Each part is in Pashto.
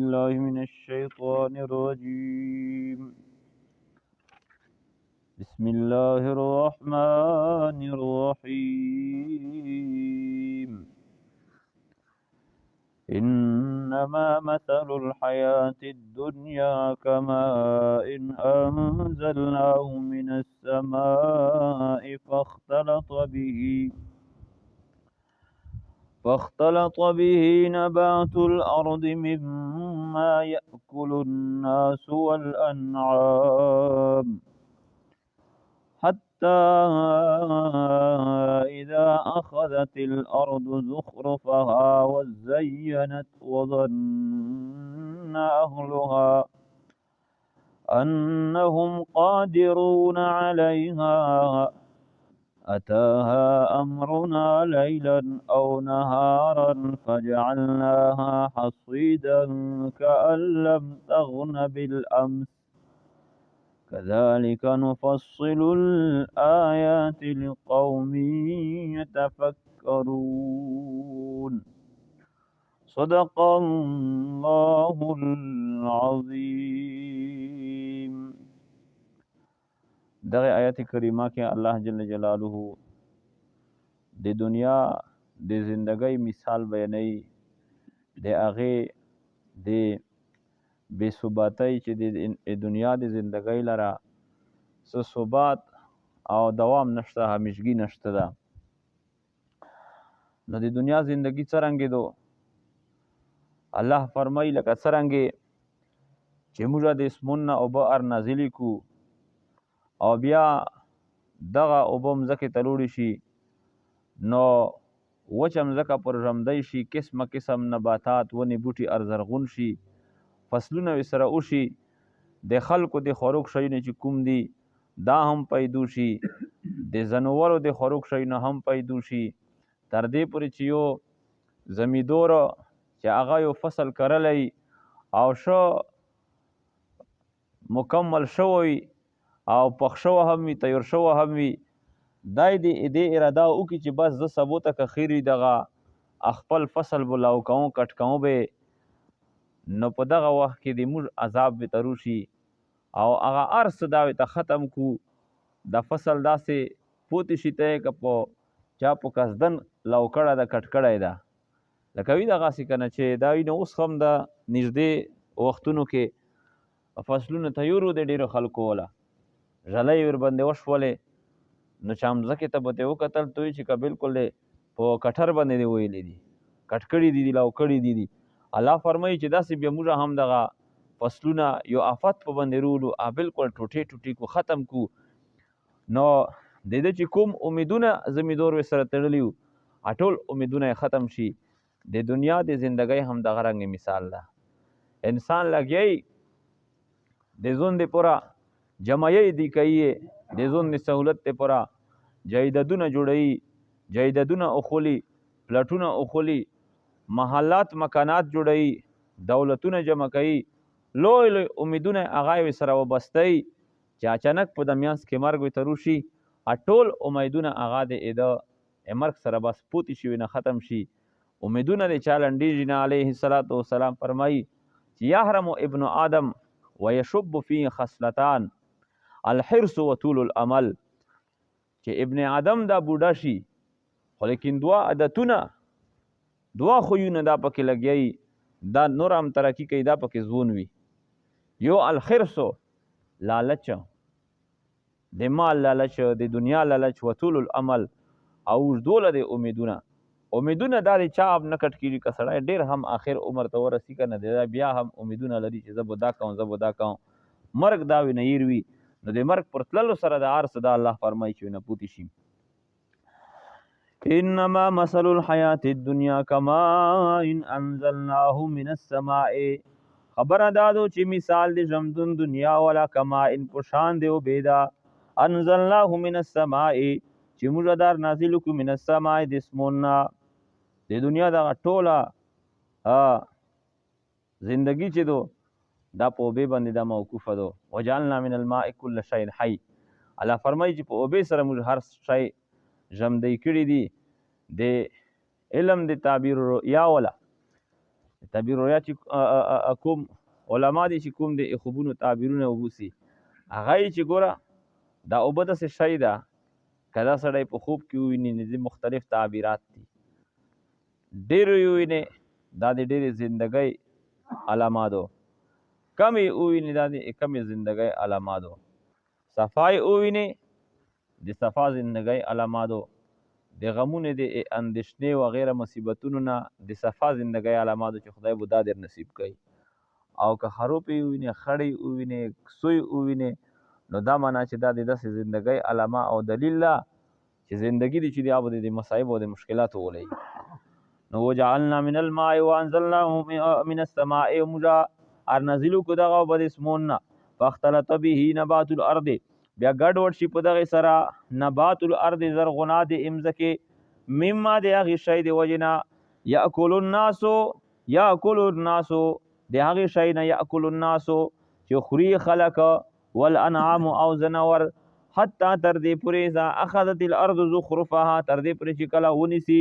بالله من الشيطان الرجيم. بسم الله الرحمن الرحيم. إنما مثل الحياة الدنيا كماء أنزلناه من السماء فاختلط به نبات الأرض مما يأكل الناس والأنعام حتى إذا أخذت الأرض زخرفها وزينت وظن أهلها أنهم قادرون عليها أتاها أمرنا ليلا أو نهارا فجعلناها حصيدا كأن لم تغن بالأمس كذلك نفصل الآيات لقوم يتفكرون. صدق الله العظيم. دغه آیت کریمه کې الله جل جلاله د دنیا د زندګۍ مثال بیانوي، د هغې د بې ثباتۍ چې د دنیا د زندګۍ لره څه ثبات او دوام نشته، همیشګي نشته ده. نو د دنیا زندګي څرنګې دو الله فرمایي لکه څرنګې چې موږ د اسمون نه اوبه نازلې کو او بیا دغه اوبه مځکې ته لوړې شي، نو وچه مځکه پر ژمدی شي، قسمه قسم نباتات ونې بوټي ارزرغون شي، فصلونه ورسره وشي، د خلکو د خوراک شیونه چې کوم دي دا هم پیدا شي، د ځناورو د خوراک شیونه هم پیدا شي، تر دې پورې چې یو زمیندار چې هغه یو فصل کرلی او ښه مکمل شوی او پخ شوی هم وي، تیار شوی هم وي، دای د دې اراده وکړي چې بس زه سبو ته که خیري دغه خپل فصل به لاو کوم کټ کوم به، نو په دغه وخت کې د موږ عذاب به ته روشي او هغه هر څه دا ورته ختم کو، د فصل داسې پوتې شي ته یې که په چا په قصدن لاو کړی ده کټ کړی ده، لکه وي دغسې که نه چې دا وي. نو اوس هم د نږدې وختونو کې فصلونه تیارو د ډېرو خلکو وله ژلۍ ورباندې وشولې، نو چې مځکې ته به ته وکتل ته وایي چې که بلکل دی په کټر باندې دې ویلې دي، کټ کړي دي لاو کړي دي. الله فرمایي چې داسې بیا موږ هم دغه فصلونه یو آفت په باندې رولو، بلکل ټوټې ټوټې کو، ختم کو. نو د ده چې کوم امیدونه زمیندار ورسره تړلي وو ټول امیدونه یې ختم شي. د دنیا د زندګۍ هم دغه رنګ مثال ده. انسان لګیایي د ژوند دپاره جمعیې دي کوي، د ژوند د سهولت دپاره جایدادونه جوړوي، جایدادونه اخولي، پلټونه اخولي، محلات مکانات جوړوي، دولتونه جمع کوي، لوی لوی امیدونه هغه یې سره وبستی چې اچانک په د میانځ کې مرګ ورته روشي، ټول امیدونه هغه د مرګ سره بس پوتې شوي نه ختم شي. امیدونه د چا لنډېږي نه. علیه الصلاة والسلام فرمایي چې یحرم ابن آدم ویشب فيه خصلتان الحرص وطول العمل، چې ابن آدم دا بوډا شي خو لیکن دوه عادتونه دوه خویونه دا پکې لګیایي، دا نور هم ترقي کوي، دا پکې ځون وي. یو الحرص لالچ، د مال لالچ، د دنیا لالچ، وطول العمل او اوږدوله د امیدونه. امیدونه دا د چا هم نه کټ کېږي، که سړی ډېر هم آخر عمر ته ورسي که نه دی بیا هم امیدونه لري چې زه به دا کوم زه به دا کوم، مرګ دا وي نه هیر وي، نو د مرګ پر تللو سره د هر څه دا الله فرمایي چې نه پوتې شي. انما مثل الحیات الدنیا کماء انزلناه من السماء، خبره دا دو چې مثال د ژمدون دنیا والا کماء په شان دی اوبېده، انزلناه من السماء چې موږ دار نازل کړو من السماء د اسمون نه، د دنیا دغه ټوله زندګي چې دو دا په اوبې باندې دا موقوفه دو. وجعلنا من الماء کل شیء حی، الله فرمایي چې په اوبې سره موږ هر شی ژمدی کړي دي. د علم د تعبیر رؤیا والا تعبیر رؤیا چې کوم علما دي چې کوم د خوبونو تعبیرونه وبوسي هغه چې ګوره دا اوبه داسې شی ده که دا سړی په خوب کې وویني د مختلف تعبیرات دي ډېر وویني دا د ډېرې زندګۍ علاماتو کمې وویني دا د کمې زندګۍ علاماتو صفای وویني د صفا زندګۍ علاماتو د غمونو د اندېښنې وغیره مصیبتونو نه د صفا زندګۍ علاماتو چې خدای به دا در نصیب کوي او که خروپې وویني خړې وویني سوی وویني نو دا معنا چې دا د داسې زندګۍ علامه او دلیل ده چې زندګي دي چې دی به د مصایب او د مشکلاتو ولګي نو وجعلنا من الماء وانزلناه من السماء موږ ارنزلو کو دغه اوبه د اسمون نه فاختلط به نبات الارض بیا ګډوډ شي په دغې سره نبات الارض زرغنا د امځکې مما د هغې شی د وجې نه یاکل الناسو د هغې شی نه یاکل الناسو چې خوري خلک والانعام او زنور حتی تر دې پورې اذا اخذت الارض زخرفها تر دې پورې چې کله ونیسي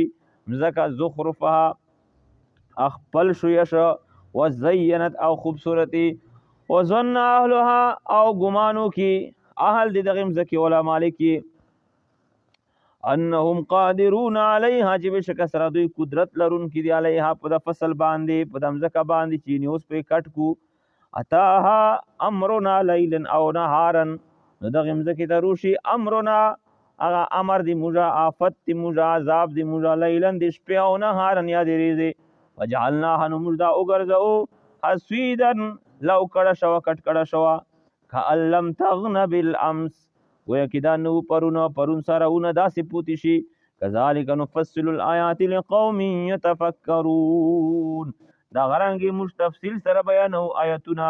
مځکه زخرفها خپل شویش وزینت او خوبصورتي وظن اهلها او ګمانو کې اهل د دغه مځکې ولا مالکي انهم قادرون علیها چې بشک سره دوی قدرت لرونکي دي علیها په د فصل باندې په د مځکه باندې چې نیوس پرې کټ کو اتاها امرنا لیلا او نهارا نو دغه مځکې ته روشي امرنا هغه امر دی موږ آفت دی موږ عذاب دی موږ لیلا د شپې او نهارا یا د ورځې وجعلناها نو موږ دا وګرځو حسیدا لو کړه شوه کټ کړه شوه کأن لم تغن بالامس گویا کې دا نو پرون سره داسې پوتی شي کذالک نفصل الآیات لقوم یتفکرون دا غرانګې موږ تفصیل سره بیانو آیتونه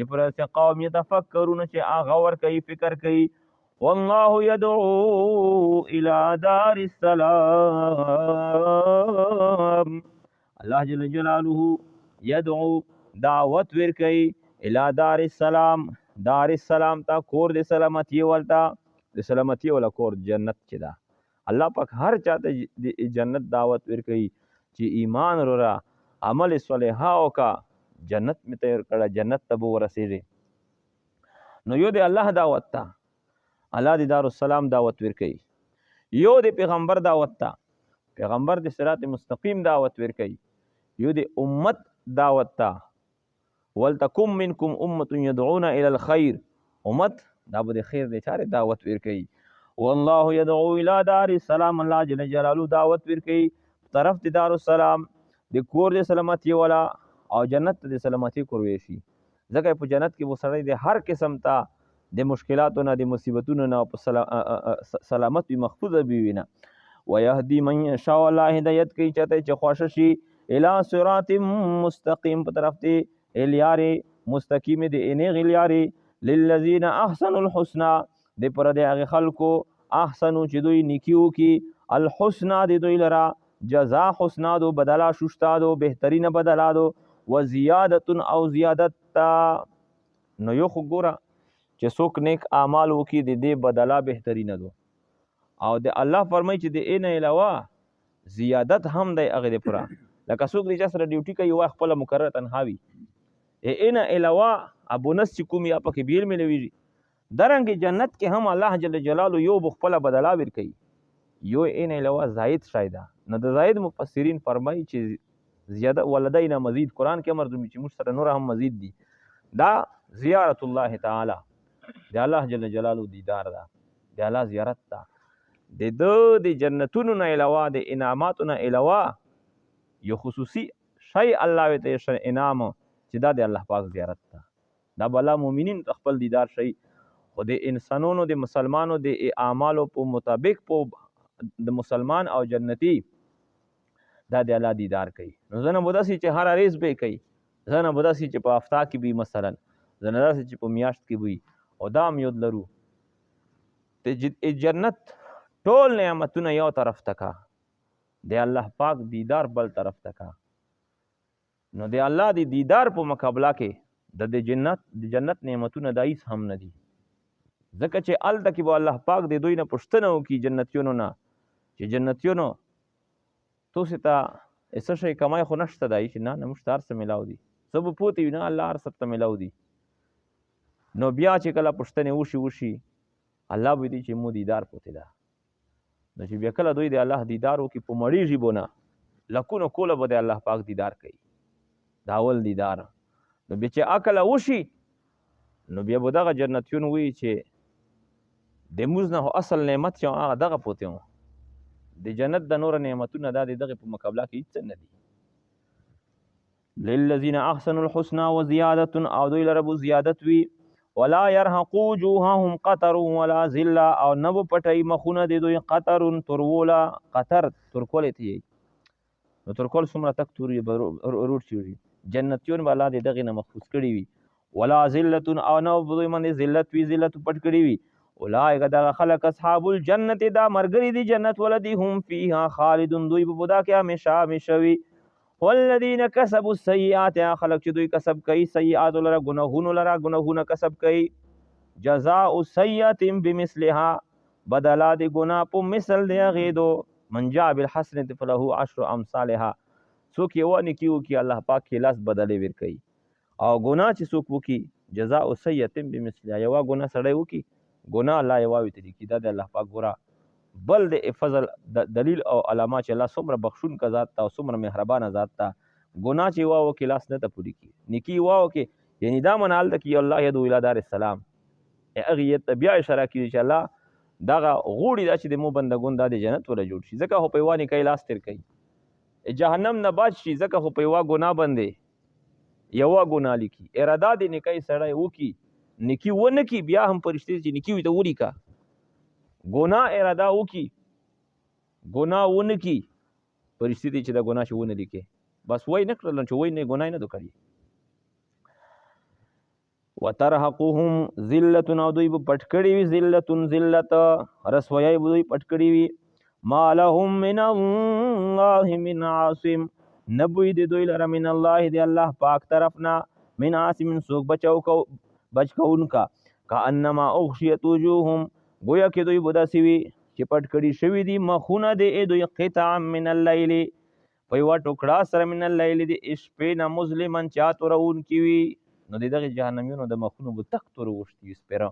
لپاره قوم یتفکرون چې غور کوي فکر کوي والله يدعو الى دار السلام الله جل جلاله يدعو دعوت ور کوي الى دار السلام دار السلام تا کور د سلامتی ولتا د سلامتی ولا کور جنت چې دا الله پاک هر چاته د جنت دعوت ورکړي چې ایمان را عمل صالح او کا جنت می تیار کړه جنت ته ورسېږي نو یو د الله دعوت تا الله د دار السلام دعوت ورکړي یو د پیغمبر دعوت تا پیغمبر د صراط مستقیم دعوت ورکړي یو د امت دعوت تا ولتکم منکم امه يدعون الى الخير امت دا به خیر د چاره دعوت ورکړي والله يدعو الى دار السلام الله جل جلاله دعوت ورکړي طرف د دار السلام د کور د سلامتی ولا او جنت د سلامتی کور وی شي ځکه په جنت کې وسړی د هر قسم ته د مشکلاتو نه د مصیبتونو نه په سلامت وي محفوظ وي نه ويهدي من يشاء الله هدایت کوي چاته چې خوښ شي الى صراط مستقیم په طرف ته الیاری مستقیم دی انې غلیاری للذین احسنوا الحسنى د پر د هغه خلکو احسنو چې دوی نیکیو کی الحسنى د دوی لرا جزاء حسنا دو بدلا ششتا دو بهترین بدلا دو و زیادت او زیادت نو یو خو ګوره چې څوک نیک اعمال وکي د دې بدلا بهترین دو او د الله فرمای چې د ان علاوه زیادت هم دی هغه د پورا لکه څوک چې سره ډیوټي کوي واخ خپل مقرره تنهاوي ان علاوه ابونس چې کوم یا پکې بیل ملويږي درنګ جنت کې هم الله جل جلاله یو بخپل بدلا ور کوي یو ان علاوه زائد شایده نو د زائد مفسرین فرمایي چې زیاده ولدینا مزید قران کې امر چې موږ سره نور هم مزید دي دا زیارت الله تعالی د الله جل جلاله دیدار ده د الله زیارت ده د جنتونو نه علاوه د انعاماتو نه علاوه یو خصوصي شی الله ته انعام چې دا د الله پاک زیارت ده دا بلا مؤمنین خپل دیدار شي خو د انسانونو د مسلمانو د اعمالو په مطابق په د مسلمان او جنتی دا د الله دیدار کوي نو زنه بوداسي چې هر ریز به کوي زنه بوداسي چې په هفته کې به مثلا زنه داسي چې په میاشت کې وي او دا هم یود لرو ته جنت ټول نعمتونه یو طرف تکا د الله پاک دیدار بل طرف تکا نو د الله دی دیدار په مقابله کې د جنت نعمتونه دایس هم نه دي ځکه چې الته کې به الله پاک د دوی نه پوښتنه وکړي جنتیونو نه چې جنتیونو تاسو ته څه شی کمای خو نشته دی چې نه موږ ته هر څه میلاو دي څه به پوتې وي نه الله هر څه ته میلاو دي. نو بیا چې کله پوښتنې وشي الله به دي چې مو دیدار پوتې ده. نو چې بیا کله دوی د الله دیدار وکړي په مړې ژبو نه لکونو کوله به د الله پاک دیدار کوي دا اول دیدار. نو بیا چې عقل وشي نو بیا به دغه جنتیون وایي چې د موږ نه اصل نعمت چې هغه دغه پوتې و د جنت د نور نعمتونه دا د دغه په مقابله کې هېڅ نه دي. للذین احسنوا الحسنى وزیادة او دوی لره به زیادت وي ولا يرهق وجوههم قطر ولا ذله او نه به پټوي مخونه د دوی قطر تروله قطر ترکول ته نو ترکول څومره تک توري روټ شي جنتیون به الله د دغې نه محفوظ کړي وي. ولا ذلة او نه به دوی باندې ذلت وي ذلت پټ کړي وي. اولئک دغه خلک اصحاب الجنت دا مرګري دي جنت ولدي هم فيها خالدون دوی به دا کې همیشه همیشه وي. والذین کسبوا السیئات خلق چې دوی کسب کوي سیئات لره ګناهونه کسب کوي جزاء سیئة بمثلها بدلا د ګناه په مثل دی هغې دو من جاء بالحسنة فله عشر امثالها څوک یوه نیکي وکړي الله پاک کې لاس بدلې ورکوي او ګناه چې څوک وکړي جزاء سیئة بمثلها یوه ګناه سړی وکړي ګناه الله یوه وي ته لیکي دا د الله پاک ګوره بل د فضل دلیل او علامه چې الله څومره بخښونکی ذات ته او څومره مهربانه ذات ته ګناه چې یوه وکړي لاس نه ته پورې کړي نیکي یوه وکړي یعنی دا منه هلته کې الله یدعو الی دار السلام هغې ته بیا اشاره کړي چې الله دغه غوړي دا چې د مو بندګون دا د جنت وله جوړ شي ځکه خو په یوه نیکۍ لاس تېر کوي جهنم نه بچ شي ځکه خو په یوه ګناه باندې یوه ګناه لیکي اراده د نیکۍ سړی وکړي نیکي ونه کړي بیا هم فرشتې چې نیکي وي ته ولیکه ګناه اراده وکړي ګناه ونه کړي فرشتې دي چې دا ګناه چې ونه لیکې بس وای نه کړل چې وای نه ګناه نه دو کړي. وترهقهم ذلة او دوی به پټ کړي وي ذلت رسوایی به دوی پټ کړي وي ما لهم من الله من عاصم نه بوی د دوی لره من الله د الله پاک طرف نه من عاصم څوک بچ کوونکا کانما اغشیت وجوههم گویا کې دوی به داسې وي چې پټ کړي شوي دي مخونه د دوی قطعا من اللیل په یوه ټوکړه سره من اللیل د شپې نه مظلما چې تورونکي وي نو د دغې جهنمیونو د مخونو به تک تور اوښتي وي سپېره.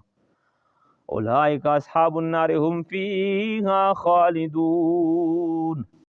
اولئک اصحاب النار هم فیها خالدون